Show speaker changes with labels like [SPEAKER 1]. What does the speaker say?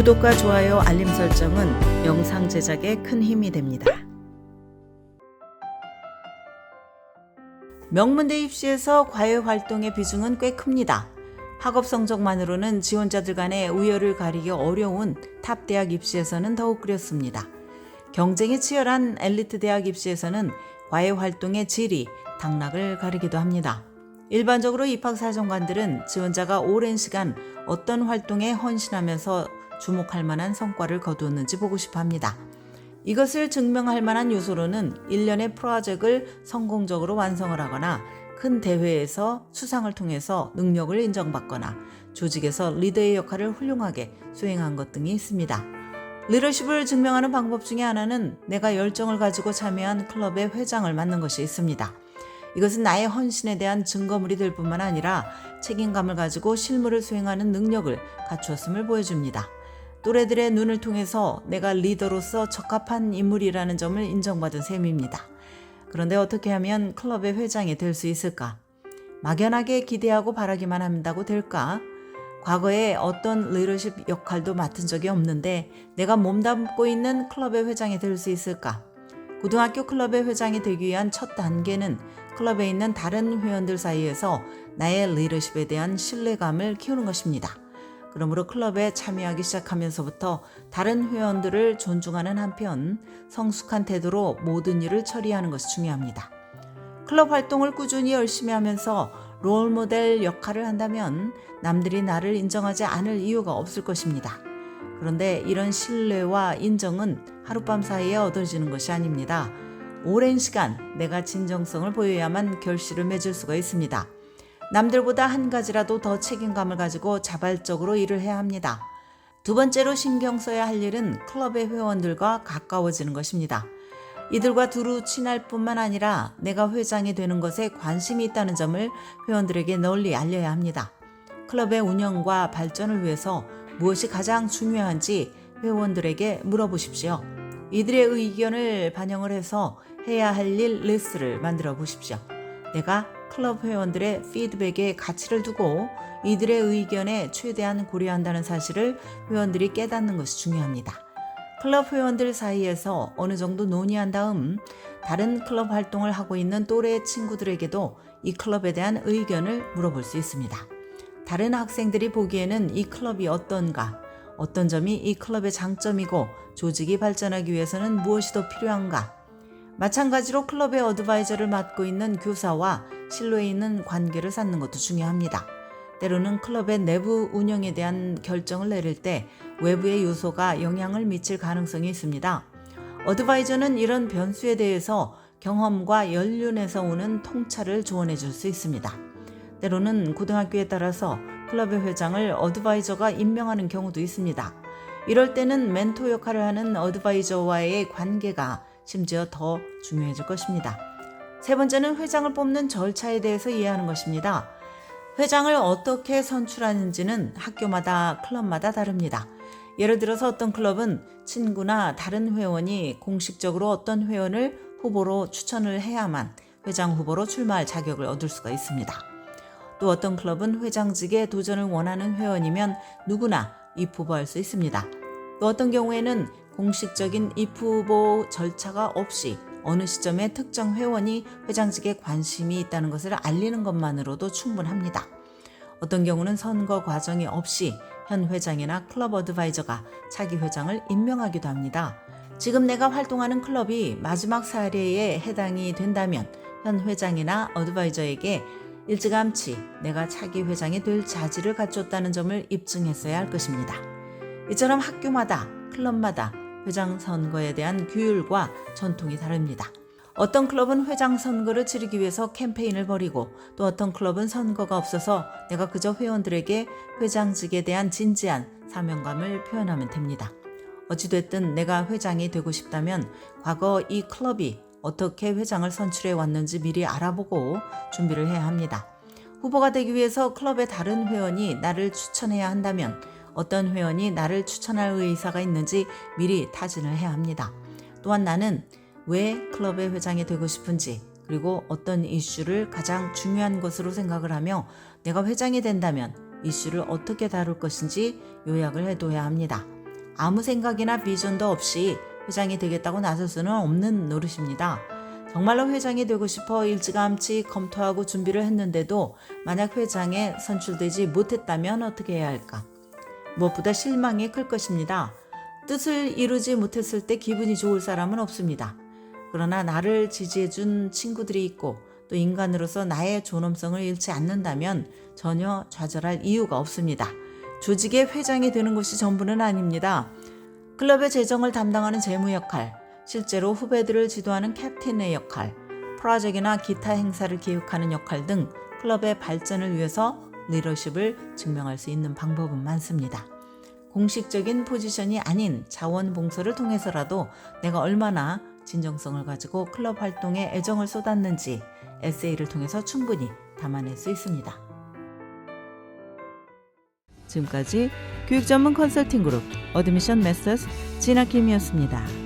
[SPEAKER 1] 구독과 좋아요, 알림 설정은 영상 제작에 큰 힘이 됩니다. 명문대 입시에서 과외 활동의 비중은 꽤 큽니다. 학업 성적만으로는 지원자들 간의 우열을 가리기 어려운 탑 대학 입시에서는 더욱 그렇습니다. 경쟁이 치열한 엘리트 대학 입시에서는 과외 활동의 질이 당락을 가리기도 합니다. 일반적으로 입학사정관들은 지원자가 오랜 시간 어떤 활동에 헌신하면서 주목할 만한 성과를 거두었는지 보고 싶어 합니다. 이것을 증명할 만한 요소로는 1년의 프로젝트를 성공적으로 완성을 하거나 큰 대회에서 수상을 통해서 능력을 인정받거나 조직에서 리더의 역할을 훌륭하게 수행한 것 등이 있습니다. 리더십을 증명하는 방법 중에 하나는 내가 열정을 가지고 참여한 클럽의 회장을 맡는 것이 있습니다. 이것은 나의 헌신에 대한 증거물이 될 뿐만 아니라 책임감을 가지고 실무를 수행하는 능력을 갖추었음을 보여줍니다. 또래들의 눈을 통해서 내가 리더로서 적합한 인물이라는 점을 인정받은 셈입니다. 그런데 어떻게 하면 클럽의 회장이 될 수 있을까? 막연하게 기대하고 바라기만 한다고 될까? 과거에 어떤 리더십 역할도 맡은 적이 없는데 내가 몸담고 있는 클럽의 회장이 될 수 있을까? 고등학교 클럽의 회장이 되기 위한 첫 단계는 클럽에 있는 다른 회원들 사이에서 나의 리더십에 대한 신뢰감을 키우는 것입니다. 그러므로 클럽에 참여하기 시작하면서부터 다른 회원들을 존중하는 한편 성숙한 태도로 모든 일을 처리하는 것이 중요합니다. 클럽 활동을 꾸준히 열심히 하면서 롤모델 역할을 한다면 남들이 나를 인정하지 않을 이유가 없을 것입니다. 그런데 이런 신뢰와 인정은 하룻밤 사이에 얻어지는 것이 아닙니다. 오랜 시간 내가 진정성을 보여야만 결실을 맺을 수가 있습니다. 남들보다 한 가지라도 더 책임감을 가지고 자발적으로 일을 해야 합니다. 두 번째로 신경 써야 할 일은 클럽의 회원들과 가까워지는 것입니다. 이들과 두루 친할 뿐만 아니라 내가 회장이 되는 것에 관심이 있다는 점을 회원들에게 널리 알려야 합니다. 클럽의 운영과 발전을 위해서 무엇이 가장 중요한지 회원들에게 물어보십시오. 이들의 의견을 반영을 해서 해야 할 일 리스트를 만들어 보십시오. 내가 클럽 회원들의 피드백에 가치를 두고 이들의 의견에 최대한 고려한다는 사실을 회원들이 깨닫는 것이 중요합니다. 클럽 회원들 사이에서 어느 정도 논의한 다음 다른 클럽 활동을 하고 있는 또래 친구들에게도 이 클럽에 대한 의견을 물어볼 수 있습니다. 다른 학생들이 보기에는 이 클럽이 어떤가, 어떤 점이 이 클럽의 장점이고 조직이 발전하기 위해서는 무엇이 더 필요한가. 마찬가지로 클럽의 어드바이저를 맡고 있는 교사와 신뢰 있는 관계를 쌓는 것도 중요합니다. 때로는 클럽의 내부 운영에 대한 결정을 내릴 때 외부의 요소가 영향을 미칠 가능성이 있습니다. 어드바이저는 이런 변수에 대해서 경험과 연륜에서 오는 통찰을 조언해 줄 수 있습니다. 때로는 고등학교에 따라서 클럽의 회장을 어드바이저가 임명하는 경우도 있습니다. 이럴 때는 멘토 역할을 하는 어드바이저와의 관계가 심지어 더 중요해질 것입니다. 세 번째는 회장을 뽑는 절차에 대해서 이해하는 것입니다. 회장을 어떻게 선출하는지는 학교마다 클럽마다 다릅니다. 예를 들어서 어떤 클럽은 친구나 다른 회원이 공식적으로 어떤 회원을 후보로 추천을 해야만 회장 후보로 출마할 자격을 얻을 수가 있습니다. 또 어떤 클럽은 회장직에 도전을 원하는 회원이면 누구나 입후보할 수 있습니다. 또 어떤 경우에는 공식적인 입후보 절차가 없이 어느 시점에 특정 회원이 회장직에 관심이 있다는 것을 알리는 것만으로도 충분합니다. 어떤 경우는 선거 과정이 없이 현 회장이나 클럽 어드바이저가 차기 회장을 임명하기도 합니다. 지금 내가 활동하는 클럽이 마지막 사례에 해당이 된다면 현 회장이나 어드바이저에게 일찌감치 내가 차기 회장이 될 자질을 갖췄다는 점을 입증했어야 할 것입니다. 이처럼 학교마다 클럽마다 회장 선거에 대한 규율과 전통이 다릅니다. 어떤 클럽은 회장 선거를 치르기 위해서 캠페인을 벌이고 또 어떤 클럽은 선거가 없어서 내가 그저 회원들에게 회장직에 대한 진지한 사명감을 표현하면 됩니다. 어찌됐든 내가 회장이 되고 싶다면 과거 이 클럽이 어떻게 회장을 선출해 왔는지 미리 알아보고 준비를 해야 합니다. 후보가 되기 위해서 클럽의 다른 회원이 나를 추천해야 한다면 어떤 회원이 나를 추천할 의사가 있는지 미리 타진을 해야 합니다. 또한 나는 왜 클럽의 회장이 되고 싶은지 그리고 어떤 이슈를 가장 중요한 것으로 생각을 하며 내가 회장이 된다면 이슈를 어떻게 다룰 것인지 요약을 해둬야 합니다. 아무 생각이나 비전도 없이 회장이 되겠다고 나설 수는 없는 노릇입니다. 정말로 회장이 되고 싶어 일찌감치 검토하고 준비를 했는데도 만약 회장에 선출되지 못했다면 어떻게 해야 할까? 무엇보다 실망이 클 것입니다. 뜻을 이루지 못했을 때 기분이 좋을 사람은 없습니다. 그러나 나를 지지해준 친구들이 있고 또 인간으로서 나의 존엄성을 잃지 않는다면 전혀 좌절할 이유가 없습니다. 조직의 회장이 되는 것이 전부는 아닙니다. 클럽의 재정을 담당하는 재무 역할, 실제로 후배들을 지도하는 캡틴의 역할, 프로젝트나 기타 행사를 기획하는 역할 등 클럽의 발전을 위해서 리더십을 증명할 수 있는 방법은 많습니다. 공식적인 포지션이 아닌 자원봉사를 통해서라도 내가 얼마나 진정성을 가지고 클럽 활동에 애정을 쏟았는지 에세이를 통해서 충분히 담아낼 수 있습니다. 지금까지 교육 전문 컨설팅 그룹 어드미션 메서스 진아킴이었습니다.